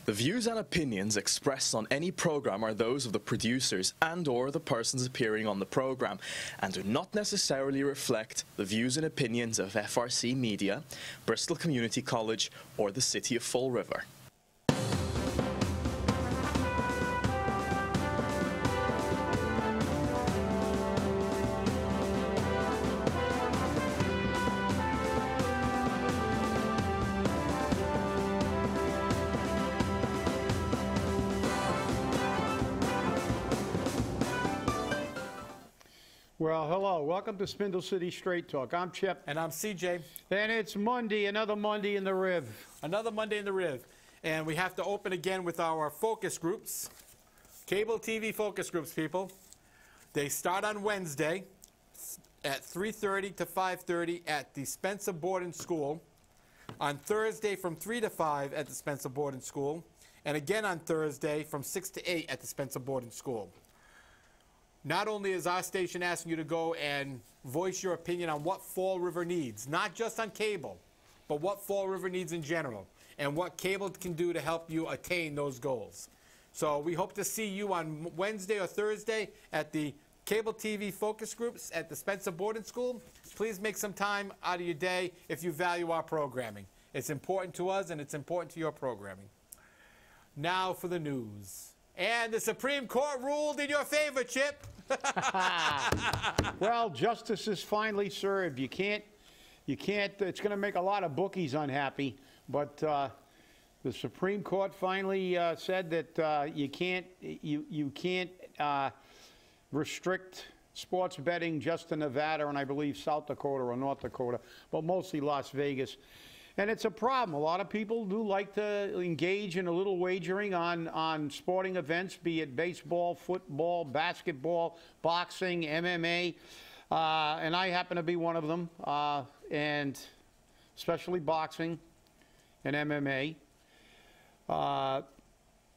The views and opinions expressed on any program are those of the producers and/or the persons appearing on the program and do not necessarily reflect the views and opinions of FRC Media, Bristol Community College, or the City of Fall River. Well, hello. Welcome to Spindle City Straight Talk. I'm Chip. And I'm CJ. And it's Monday, another Monday in the Riv. Another Monday in the Riv. And we have to open again with our focus groups. Cable TV focus groups, people. They start on Wednesday at 3:30 to 5:30 at the Spencer Boarding School. On Thursday from 3 to 5 at the Spencer Boarding School. And again on Thursday from 6 to 8 at the Spencer Boarding School. Not only is our station asking you to go and voice your opinion on what Fall River needs, not just on cable, but what Fall River needs in general, and what cable can do to help you attain those goals. So we hope to see you on Wednesday or Thursday at the cable TV focus groups at the Spencer Boarding School. Please make some time out of your day if you value our programming. It's important to us, and it's important to your programming. Now for the news. And the Supreme Court ruled in your favor, Chip. Well, justice is finally served. You can't, it's going to make a lot of bookies unhappy, but the Supreme Court finally said that you can't restrict sports betting just to Nevada and I believe South Dakota or North Dakota, but mostly Las Vegas. And it's a problem. A lot of people do like to engage in a little wagering on sporting events, be it baseball, football, basketball, boxing, MMA. And I happen to be one of them, and especially boxing and MMA.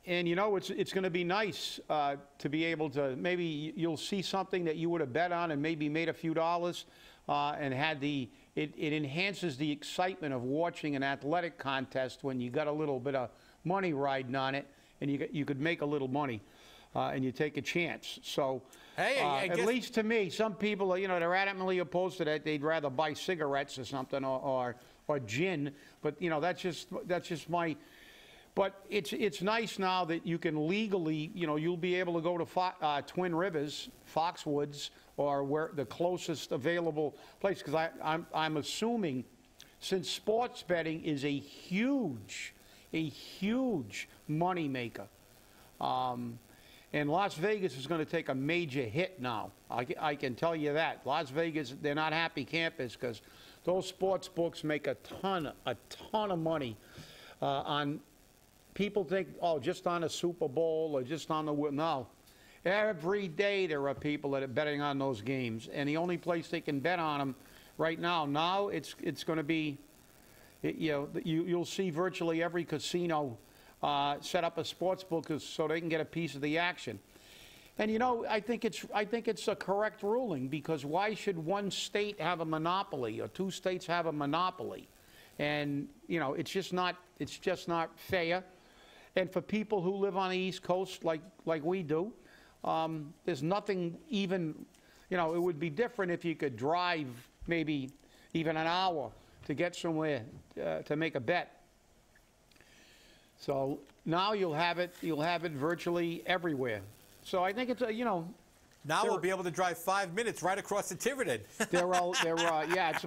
And, you know, it's going to be nice to be able to, maybe you'll see something that you would have bet on and maybe made a few dollars and had the, it enhances the excitement of watching an athletic contest when you got a little bit of money riding on it and you could make a little money and you take a chance. So hey, at least to me, some people, you know, they're adamantly opposed to that. They'd rather buy cigarettes or something or gin. But, you know, that's just my... But it's nice now that you can legally, you know, you'll be able to go to Twin Rivers, Foxwoods, or where the closest available place. Because I'm assuming, since sports betting is a huge money maker, and Las Vegas is going to take a major hit now. I can tell you that. Las Vegas, they're not happy campers because those sports books make a ton of money on. People think, oh, just on a Super Bowl or just on the... No. Every day there are people that are betting on those games. And the only place they can bet on them right now it's going to be... You know, you'll see virtually every casino set up a sports book so they can get a piece of the action. And, you know, I think it's a correct ruling because why should one state have a monopoly or two states have a monopoly? And, you know, it's just not fair. And for people who live on the East Coast like we do, there's nothing even, you know, it would be different if you could drive maybe even an hour to get somewhere to make a bet. So now you'll have it virtually everywhere. So I think it's a, you know. Now we'll be able to drive 5 minutes right across the Tiverton. Yeah, it's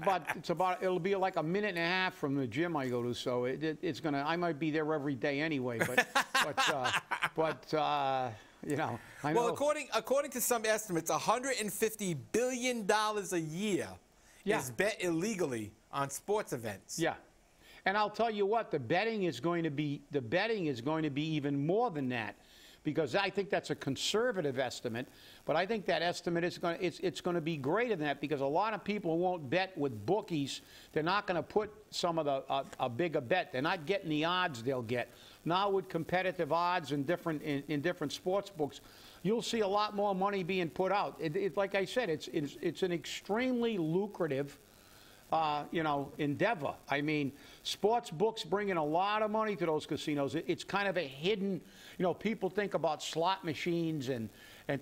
about, it'll be like a minute and a half from the gym I go to, so it's gonna, I might be there every day anyway, but you know, I know. Well, according to some estimates, $150 billion a year is bet illegally on sports events. Yeah. And I'll tell you what, the betting is going to be even more than that. Because I think that's a conservative estimate, but I think that estimate is it's going to be greater than that because a lot of people won't bet with bookies. They're not going to put some of a bigger bet. They're not getting the odds they'll get. Now with competitive odds in different sports books, you'll see a lot more money being put out. Like I said, it's an extremely lucrative you know, endeavor. I mean, sports books bring in a lot of money to those casinos. It's kind of a hidden, you know, people think about slot machines and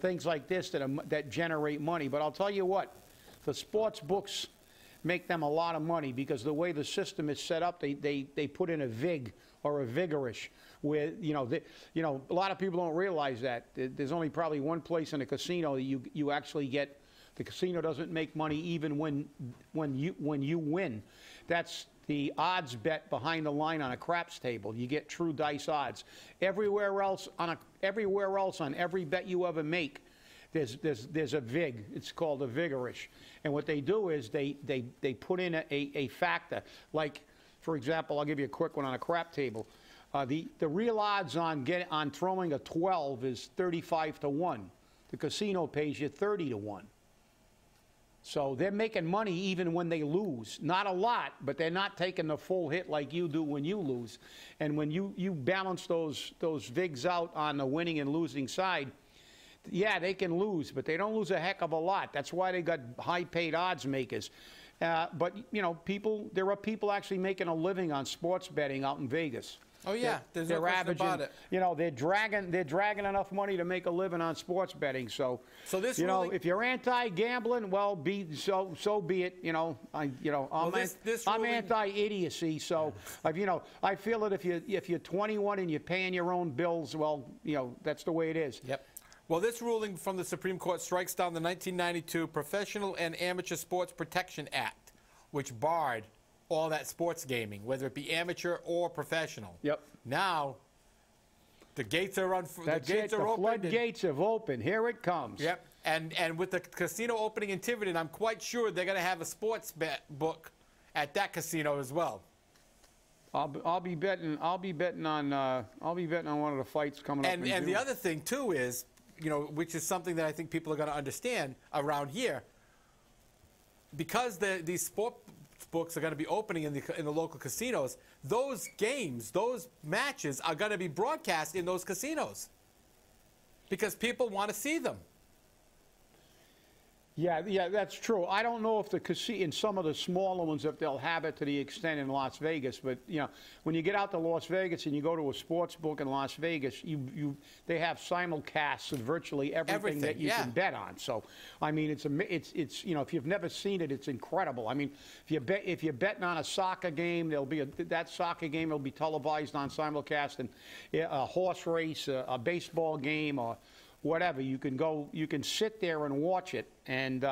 things like this that generate money. But I'll tell you what, the sports books make them a lot of money because the way the system is set up, they put in a VIG or a vigorish where, you know, a lot of people don't realize that. There's only probably one place in a casino that you actually get, the casino doesn't make money even when you win. That's the odds bet behind the line on a craps table. You get true dice odds. Everywhere else on every bet you ever make, there's a VIG. It's called a vigorish. And what they do is they put in a factor. Like, for example, I'll give you a quick one on a crap table. The real odds on throwing a 12 is 35 to 1. The casino pays you 30 to 1. So they're making money even when they lose. Not a lot, but they're not taking the full hit like you do when you lose. And when you balance those VIGs out on the winning and losing side, yeah, they can lose, but they don't lose a heck of a lot. That's why they got high-paid odds makers. But, you know, there are people actually making a living on sports betting out in Vegas. Oh, yeah, there's no question about it. You know, they're dragging enough money to make a living on sports betting. So this, you know, if you're anti-gambling, well, so be it. You know, I'm anti-idiocy. So, you know, I feel that if you're 21 and you're paying your own bills, well, you know, that's the way it is. Yep. Well, this ruling from the Supreme Court strikes down the 1992 Professional and Amateur Sports Protection Act, which barred all that sports gaming, whether it be amateur or professional. Yep. Now, the gates are open. The floodgates have opened. Here it comes. Yep. And with the casino opening in Tiverton, I'm quite sure they're going to have a sports bet book at that casino as well. I'll be betting on one of the fights coming up. And the other thing too is, you know, which is something that I think people are going to understand around here, because these sport books are going to be opening in the local casinos, those games, those matches are going to be broadcast in those casinos because people want to see them. Yeah, that's true. I don't know if in some of the smaller ones, if they'll have it to the extent in Las Vegas, but you know, when you get out to Las Vegas and you go to a sports book in Las Vegas, they have simulcasts of virtually everything that you can bet on. So, I mean, it's you know, if you've never seen it, it's incredible. I mean, if you're betting on a soccer game, that soccer game will be televised on simulcast, and a horse race, a baseball game, or whatever, you can sit there and watch it, and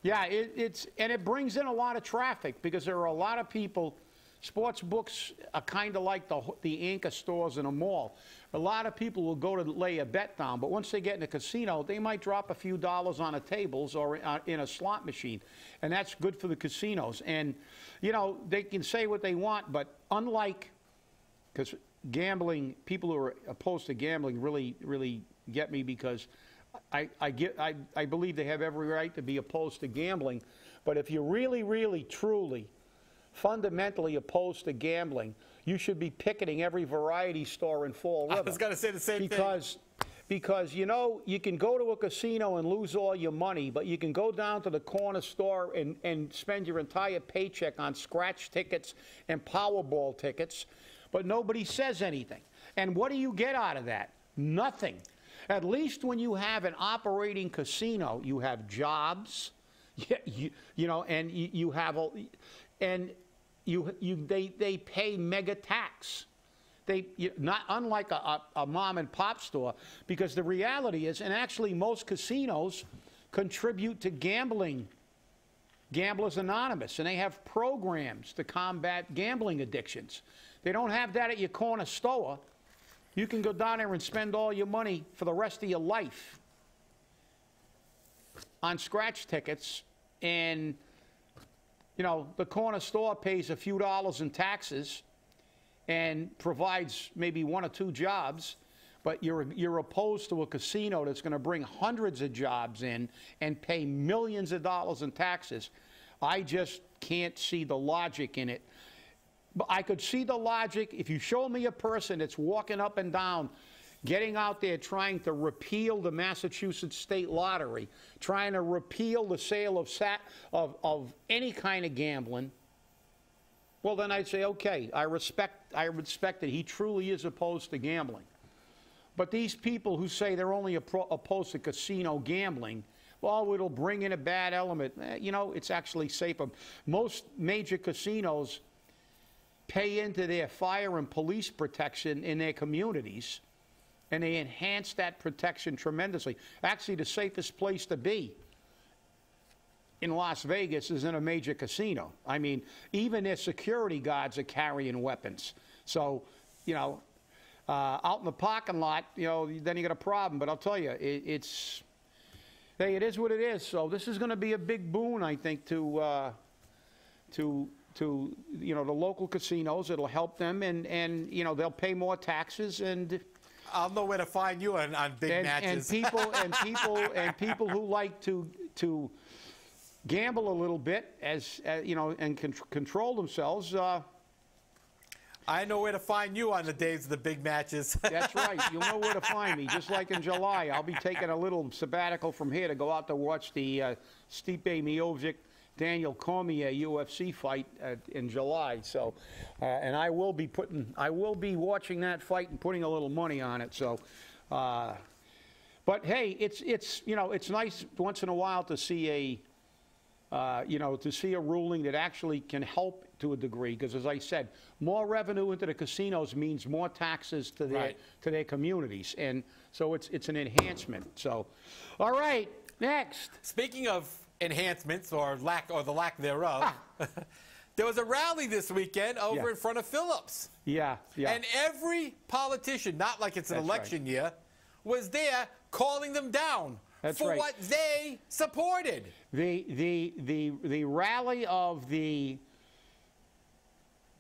yeah, it brings in a lot of traffic because there are a lot of people. Sports books are kind of like the anchor stores in a mall. A lot of people will go to lay a bet down, but once they get in a casino, they might drop a few dollars on the tables or in a slot machine, and that's good for the casinos. And you know, they can say what they want, but unlike, because gambling, people who are opposed to gambling really get me, because I believe they have every right to be opposed to gambling. But if you're really, truly, fundamentally opposed to gambling, you should be picketing every variety store in Fall River. I was going to say the same thing. Because, you know, you can go to a casino and lose all your money, but you can go down to the corner store and spend your entire paycheck on scratch tickets and Powerball tickets, but nobody says anything. And what do you get out of that? Nothing. At least when you have an operating casino, you have jobs, you know, and you have they pay mega tax. Not unlike a mom and pop store, because the reality is, and actually most casinos contribute to Gamblers Anonymous, and they have programs to combat gambling addictions. They don't have that at your corner store. You can go down there and spend all your money for the rest of your life on scratch tickets, and you know, the corner store pays a few dollars in taxes and provides maybe 1 or 2 jobs, but you're opposed to a casino that's going to bring hundreds of jobs in and pay millions of dollars in taxes. I just can't see the logic in it. But I could see the logic if you show me a person that's walking up and down getting out there trying to repeal the Massachusetts state lottery, trying to repeal the sale of any kind of gambling, well, then I'd say, okay, I respect that he truly is opposed to gambling. But these people who say they're only opposed to casino gambling, well, it'll bring in a bad element. You know, it's actually safer. Most major casinos pay into their fire and police protection in their communities, and they enhance that protection tremendously. Actually, the safest place to be in Las Vegas is in a major casino. I mean, even their security guards are carrying weapons. So, you know, out in the parking lot, you know, then you got a problem. But I'll tell you, hey, it is what it is. So this is going to be a big boon, I think, to you know, the local casinos. It'll help them, and you know, they'll pay more taxes, and I'll know where to find you on big matches. And people who like to gamble a little bit, as you know, and control themselves. I know where to find you on the days of the big matches. That's right. You'll know where to find me. Just like in July, I'll be taking a little sabbatical from here to go out to watch the Stipe Miocic, Daniel Cormier UFC fight in July. So, and I will be watching that fight and putting a little money on it. So, but hey, it's you know, it's nice once in a while to see you know, to see a ruling that actually can help to a degree, because as I said, more revenue into the casinos means more taxes to their communities, and so it's an enhancement. So, all right, next. Speaking of enhancements or the lack thereof, there was a rally this weekend over in front of Phillips. Yeah. And every politician, not like it's an election year, was there calling them down for what they supported. The rally of the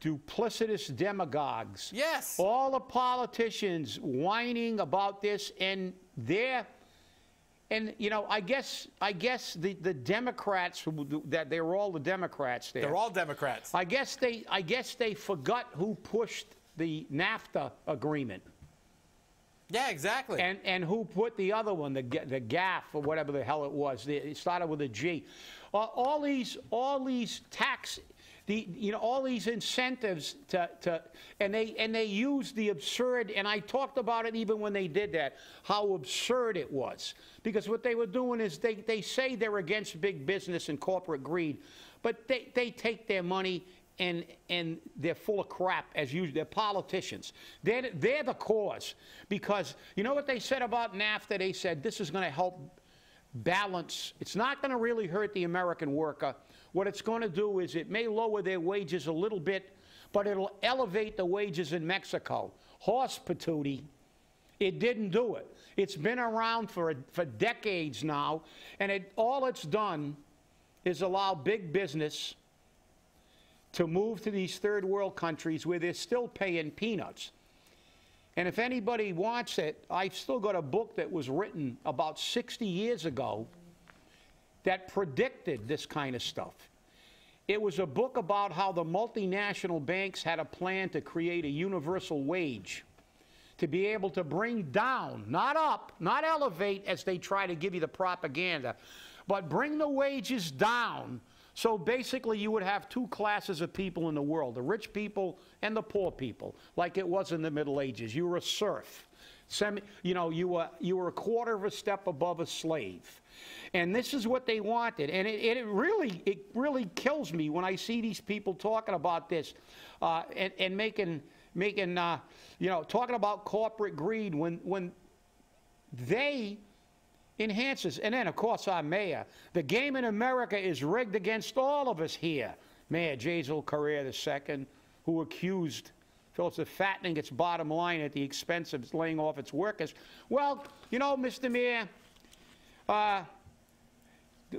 duplicitous demagogues. Yes. All the politicians whining about this, and you know, I guess the Democrats, that they were all the Democrats there. They're all Democrats. I guess they forgot who pushed the NAFTA agreement. Yeah, exactly. And who put the other one, the GAF or whatever the hell it was. It started with a G. All these tax, you know, all these incentives and they use the absurd. And I talked about it even when they did that, how absurd it was. Because what they were doing is they say they're against big business and corporate greed, but they take their money and they're full of crap, as usual. They're politicians. They're the cause. Because you know what they said about NAFTA? They said this is going to help balance. It's not going to really hurt the American worker. What it's going to do is it may lower their wages a little bit, but it'll elevate the wages in Mexico. Horse patootie. It didn't do it. It's been around for decades now, and all it's done is allow big business to move to these third world countries where they're still paying peanuts. And if anybody wants it, I've still got a book that was written about 60 years ago that predicted this kind of stuff. It was a book about how the multinational banks had a plan to create a universal wage to be able to bring down, not up, not elevate as they try to give you the propaganda, but bring the wages down. So basically, you would have two classes of people in the world, the rich people and the poor people, like it was in the Middle Ages. You were a serf. You know, you were a quarter of a step above a slave. And this is what they wanted. And it really kills me when I see these people talking about this and making you know, talking about corporate greed when they enhances. And then, of course, our mayor. The game in America is rigged against all of us here. Mayor Jazel Correa II, who accused Phillips of fattening its bottom line at the expense of laying off its workers. Well, you know, Mr. Mayor, the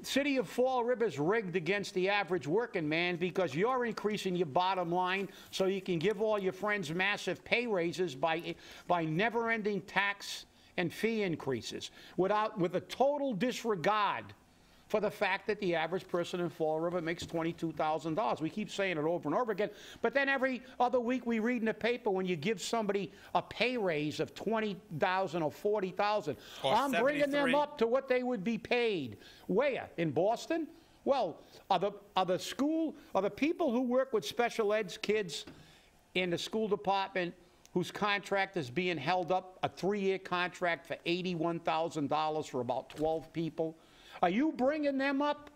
city of Fall River is rigged against the average working man because you're increasing your bottom line so you can give all your friends massive pay raises by never-ending tax and fee increases with a total disregard for the fact that the average person in Fall River makes $22,000. We keep saying it over and over again, but then every other week we read in the paper when you give somebody a pay raise of $20,000 or $40,000. I'm bringing them up to what they would be paid. Where? In Boston? Well, are the people who work with special eds kids in the school department whose contract is being held up, a 3-year contract for $81,000 for about 12 people? Are you bringing them up?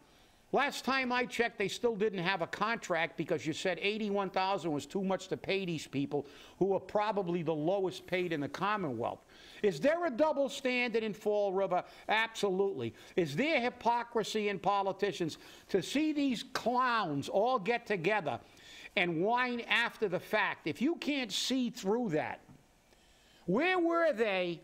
Last time I checked, they still didn't have a contract because you said $81,000 was too much to pay these people who are probably the lowest paid in the Commonwealth. Is there a double standard in Fall River? Absolutely. Is there hypocrisy in politicians to see these clowns all get together and whine after the fact? If you can't see through that, where were they?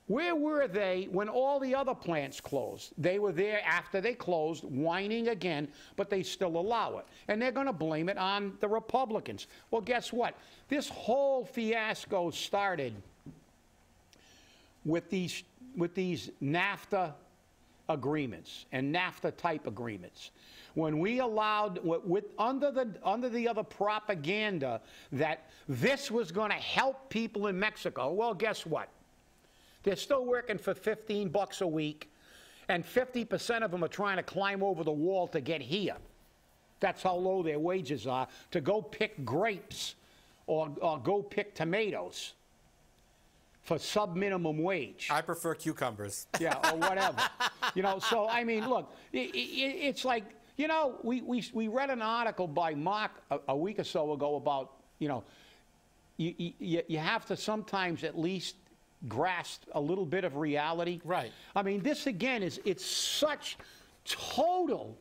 Where were they when all the other plants closed? They were there after they closed, whining again, but they still allow it. And they're going to blame it on the Republicans. Well, guess what? This whole fiasco started with these NAFTA agreements and NAFTA-type agreements. When we allowed, under the other propaganda that this was going to help people in Mexico, well, guess what? They're still working for $15 a week, and 50% of them are trying to climb over the wall to get here. That's how low their wages are, to go pick grapes or go pick tomatoes for sub-minimum wage. I prefer cucumbers. Yeah, or whatever. You know, so, I mean, look, it's like, you know, we read an article by Mark a week or so ago about, you know, you have to sometimes at least grasp a little bit of reality. Right. I mean, this again it's such total,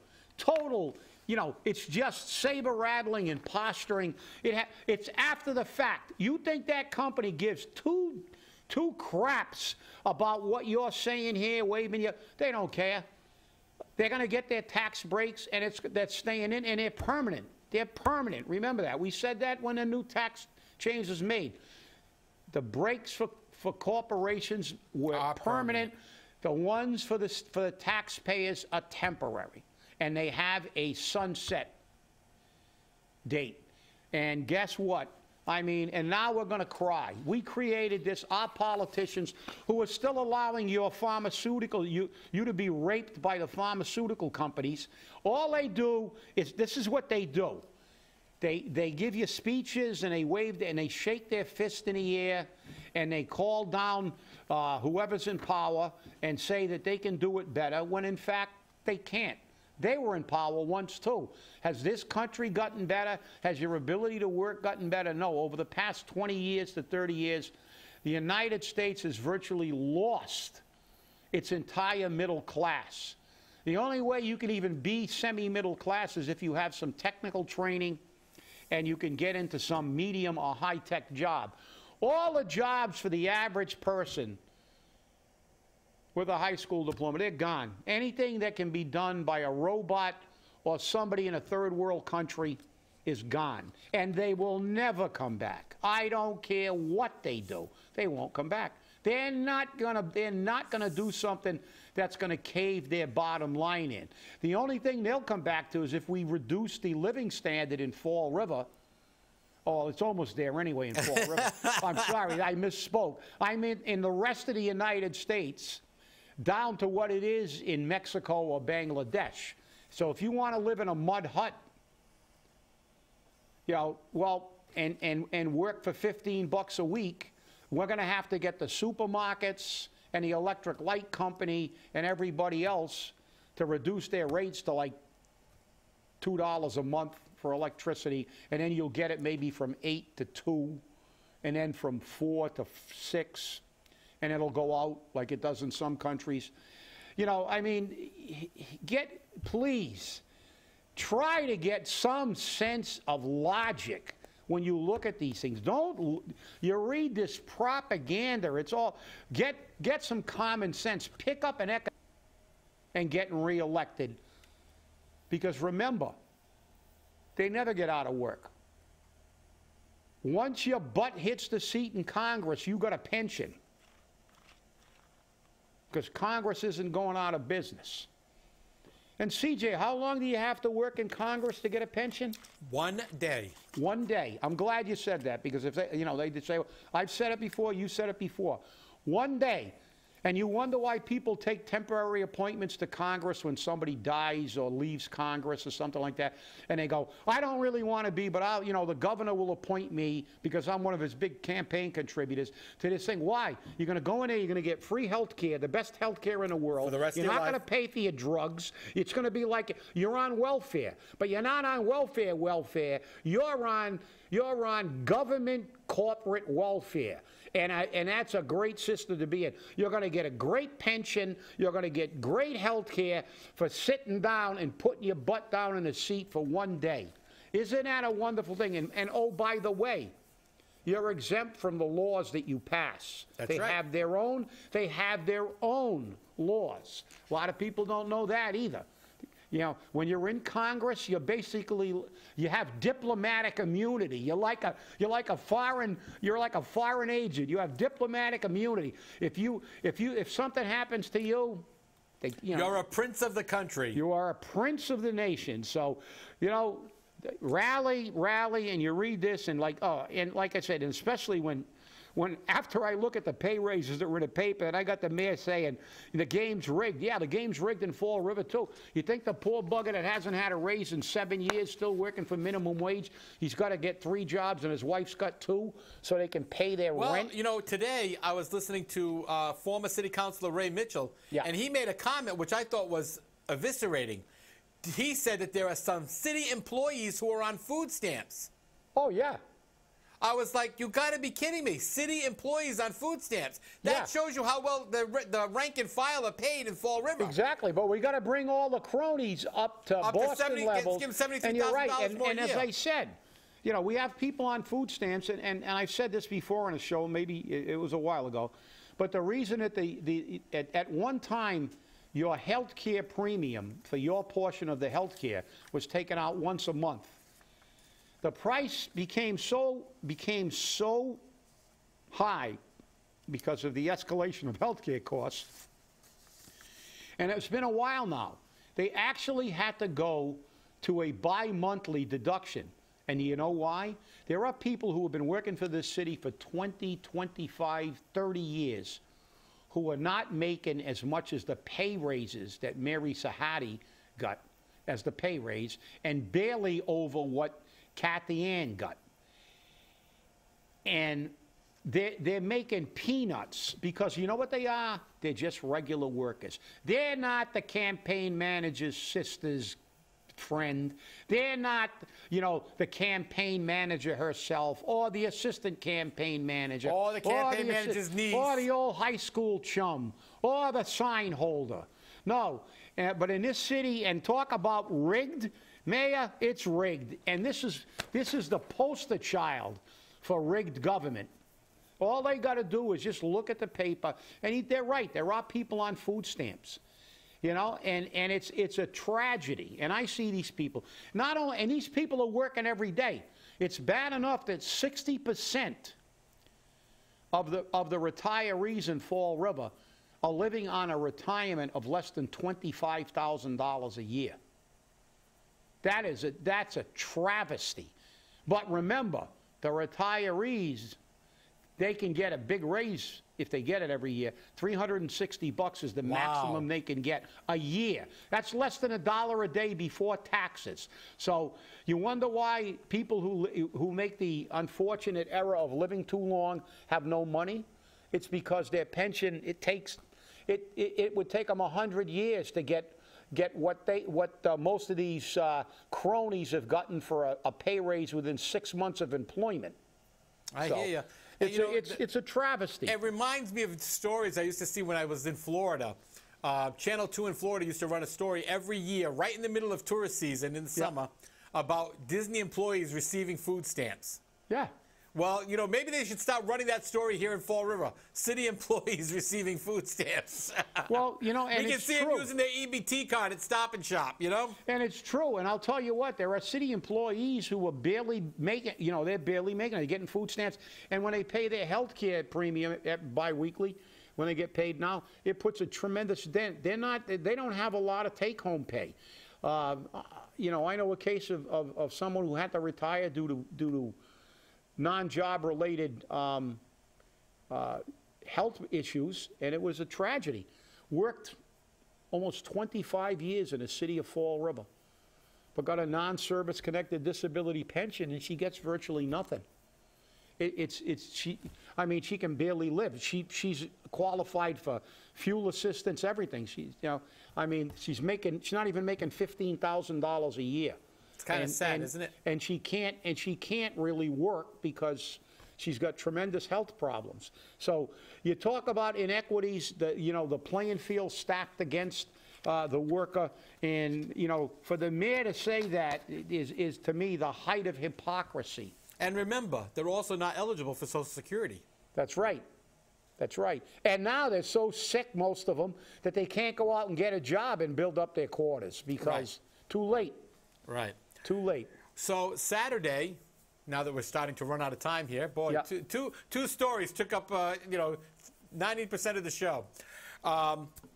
you know, it's just saber rattling and posturing. It's after the fact. You think that company gives two craps about what you're saying here, waving you? They don't care. They're going to get their tax breaks, and that's staying in, and they're permanent. They're permanent. Remember that. We said that when the new tax change was made. The breaks for corporations were permanent. The ones for the taxpayers are temporary, and they have a sunset date. And guess what? I mean, and now we're going to cry. We created this. Our politicians who are still allowing your pharmaceutical, you to be raped by the pharmaceutical companies. All they do is, this is what they do. They give you speeches, and they wave and they shake their fist in the air, and they call down whoever's in power and say that they can do it better, when in fact they can't. They were in power once too. Has this country gotten better? Has your ability to work gotten better? No. Over the past 20 years to 30 years, the United States has virtually lost its entire middle class. The only way you can even be semi-middle class is if you have some technical training and you can get into some medium or high-tech job. All the jobs for the average person with a high school diploma, they're gone. Anything that can be done by a robot or somebody in a third world country is gone. And they will never come back. I don't care what they do. They won't come back. They're not gonna do something that's gonna cave their bottom line in. The only thing they'll come back to is if we reduce the living standard in Fall River. Oh, it's almost there anyway in Fall River. I'm sorry, I misspoke. I mean in the rest of the United States, down to what it is in Mexico or Bangladesh. So if you want to live in a mud hut, you know, well, and work for $15 a week, we're going to have to get the supermarkets and the electric light company and everybody else to reduce their rates to like $2 a month for electricity, and then you'll get it maybe from 8 to 2, and then from 4 to 6, and it'll go out like it does in some countries. You know, I mean, please, try to get some sense of logic when you look at these things. You read this propaganda, it's all, get some common sense. Pick up an and getting reelected. Because remember, they never get out of work. Once your butt hits the seat in Congress, you got a pension. Because Congress isn't going out of business. And CJ, how long do you have to work in Congress to get a pension? 1 day. 1 day. I'm glad you said that, because if they, they did say, I've said it before, you said it before. 1 day. And you wonder why people take temporary appointments to Congress when somebody dies or leaves Congress or something like that. And they go, I don't really want to be, but the governor will appoint me because I'm one of his big campaign contributors to this thing. Why? You're going to go in there, you're going to get free health care, the best health care in the world. For the rest of your life. You're not going to pay for your drugs. It's going to be like you're on welfare. But you're not on welfare. You're on government corporate welfare. And that's a great system to be in. You're going to get a great pension. You're going to get great health care for sitting down and putting your butt down in a seat for 1 day. Isn't that a wonderful thing? And oh, by the way, you're exempt from the laws that you pass. That's they right. They have their own laws. A lot of people don't know that either. When you're in Congress, you have diplomatic immunity. You're like a foreign agent. You have diplomatic immunity. If something happens to you, You're a prince of the country. You are a prince of the nation. So, rally, and you read this, and like I said, and especially when after I look at the pay raises that were in the paper, and I got the mayor saying the game's rigged. Yeah, the game's rigged in Fall River too. You think the poor bugger that hasn't had a raise in 7 years, still working for minimum wage, he's got to get 3 jobs and his wife's got 2 so they can pay their rent? Well, today I was listening to former City Councilor Ray Mitchell, and he made a comment which I thought was eviscerating. He said that there are some city employees who are on food stamps. Oh, yeah. I was like, you got to be kidding me. City employees on food stamps. That shows you how well the rank and file are paid in Fall River. Exactly, but we got to bring all the cronies up to Boston levels. Give them $73,000 and you're right, more and a year. as I said, we have people on food stamps, and I've said this before on a show, maybe it was a while ago, but the reason that at one time your health care premium for your portion of the health care was taken out once a month. The price became so high because of the escalation of healthcare costs, and it's been a while now. They actually had to go to a bi-monthly deduction. And you know why? There are people who have been working for this city for 20, 25, 30 years who are not making as much as the pay raises that Mary Sahadi got as the pay raise, and barely over what Kathy Ann got. And they're making peanuts because you know what they are? They're just regular workers. They're not the campaign manager's sister's friend. They're not, the campaign manager herself or the assistant campaign manager. Or the campaign manager's niece. Or the old high school chum. Or the sign holder. No, but in this city, and talk about rigged, Mayor, it's rigged. And this is the poster child for rigged government. All they got to do is just look at the paper, and they're right. There are people on food stamps, and it's a tragedy. And I see these people and these people are working every day. It's bad enough that 60% of the retirees in Fall River are living on a retirement of less than $25,000 a year. That's a travesty. But remember, the retirees, they can get a big raise if they get it every year. $360 is the maximum they can get a year. That's less than $1 a day before taxes. So you wonder why people who make the unfortunate error of living too long have no money? It's because their pension, it would take them 100 years to get what most of these cronies have gotten for a pay raise within 6 months of employment. I hear you. It's a travesty. It reminds me of stories I used to see when I was in Florida. Channel 2 in Florida used to run a story every year, right in the middle of tourist season in the summer, about Disney employees receiving food stamps. Yeah. Well, maybe they should start running that story here in Fall River. City employees receiving food stamps. Well, and we can see them using their EBT card at Stop and Shop, And it's true. And I'll tell you what, there are city employees who are barely making, they're barely making it. They're getting food stamps. And when they pay their health care premium biweekly, when they get paid now, it puts a tremendous dent. They don't have a lot of take-home pay. You know, I know a case of someone who had to retire due to non-job related health issues, and it was a tragedy. Worked almost 25 years in the city of Fall River, but got a non-service connected disability pension, and she gets virtually nothing. I mean, she can barely live. She's qualified for fuel assistance, everything. She's, you know, I mean, she's not even making $15,000 a year. It's kind of sad, isn't it? And she can't really work because she's got tremendous health problems. So you talk about inequities, the playing field stacked against the worker, and, you know, for the mayor to say that is to me the height of hypocrisy. And remember, they're also not eligible for Social Security. That's right. That's right. And now they're so sick, most of them, that they can't go out and get a job and build up their quarters because too late. Right. Too late. So Saturday, now that we're starting to run out of time here, boy, two stories took up, 90% of the show.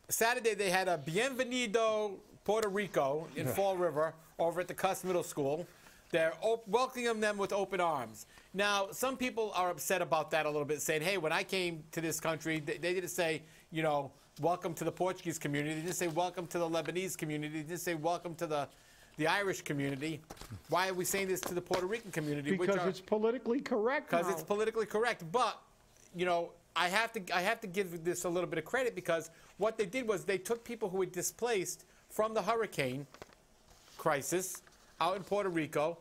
Saturday they had a Bienvenido Puerto Rico in Fall River over at the Cuss Middle School. They're welcoming them with open arms. Now, some people are upset about that a little bit, saying, hey, when I came to this country, they didn't say, you know, welcome to the Portuguese community. They didn't say welcome to the Lebanese community. They didn't say welcome to the Irish community. Why are we saying this to the Puerto Rican community? Because it's politically correct. Because it's politically correct. But, you know, I have to give this a little bit of credit, because what they did was they took people who were displaced from the hurricane crisis out in Puerto Rico.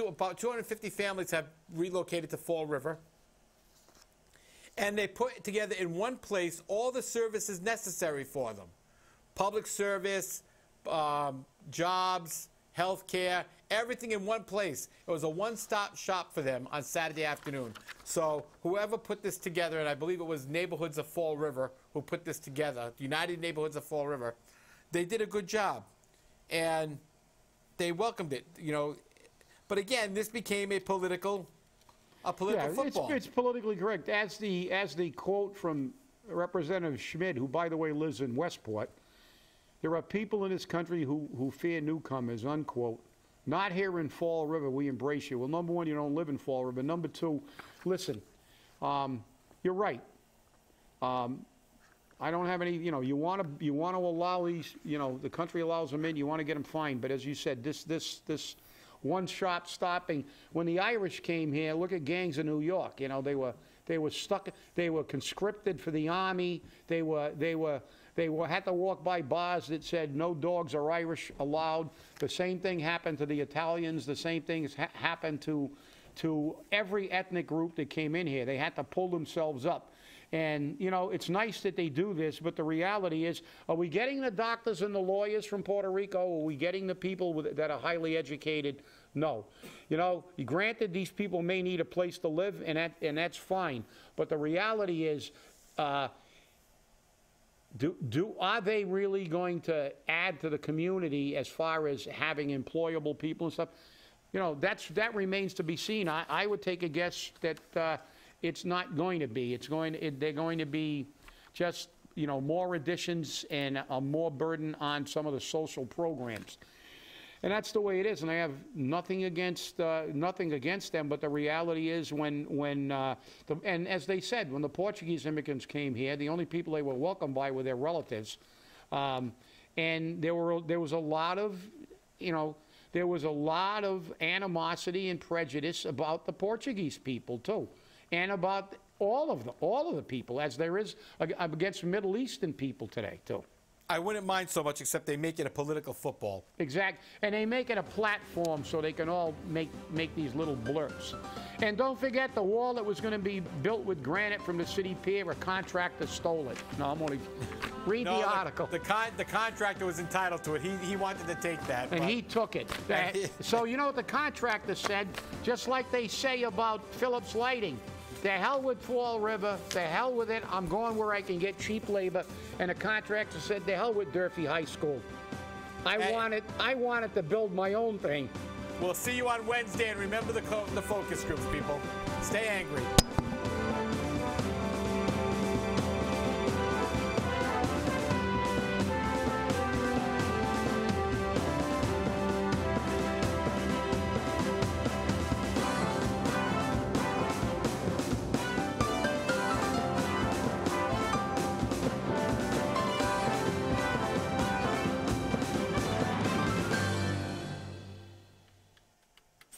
About 250 families have relocated to Fall River. And they put together in one place all the services necessary for them. Public service, jobs, health care, everything in one place. It was a one-stop shop for them on Saturday afternoon. So whoever put this together, and I believe it was Neighborhoods of Fall River who put this together, United Neighborhoods of Fall River, they did a good job. And they welcomed it, you know. But again, this became a political football. It's politically correct. As the quote from Representative Schmidt, who, by the way, lives in Westport, there are people in this country who fear newcomers, unquote. Not here in Fall River, we embrace you. Well, number one, you don't live in Fall River. Number two, listen, you're right. I don't have any, you know, you want to allow these, you know, the country allows them in, you want to get them fined. But as you said, this one shop stopping. When the Irish came here, look at gangs in New York. You know, they were stuck, they were conscripted for the army. They had to walk by bars that said no dogs or Irish allowed. The same thing happened to the Italians. The same thing happened to every ethnic group that came in here. They had to pull themselves up. And, you know, it's nice that they do this, but the reality is, are we getting the doctors and the lawyers from Puerto Rico? Are we getting the people that are highly educated? No. You know, granted, these people may need a place to live, and that's fine. But the reality is, are they really going to add to the community as far as having employable people and stuff? You know, that remains to be seen. I would take a guess that it's not going to be. They're going to be just, you know, more additions and more burden on some of the social programs. And that's the way it is. And I have nothing against them. But the reality is, and as they said, when the Portuguese immigrants came here, the only people they were welcomed by were their relatives. And there was a lot of, you know, there was a lot of animosity and prejudice about the Portuguese people too, and about all of the people, as there is against Middle Eastern people today too. I wouldn't mind so much, except they make it a political football. Exactly, and they make it a platform so they can all make these little blurts. And don't forget the wall that was going to be built with granite from the city pier, a contractor stole it. No, I'm only read the article. The contractor was entitled to it. He wanted to take that. And he took it. So you know what the contractor said? Just like they say about Phillips Lighting. The hell with Fall River, the hell with it, I'm going where I can get cheap labor. And the contractor said, the hell with Durfee High School. I wanted to build my own thing. We'll see you on Wednesday, and remember the focus groups, people. Stay angry.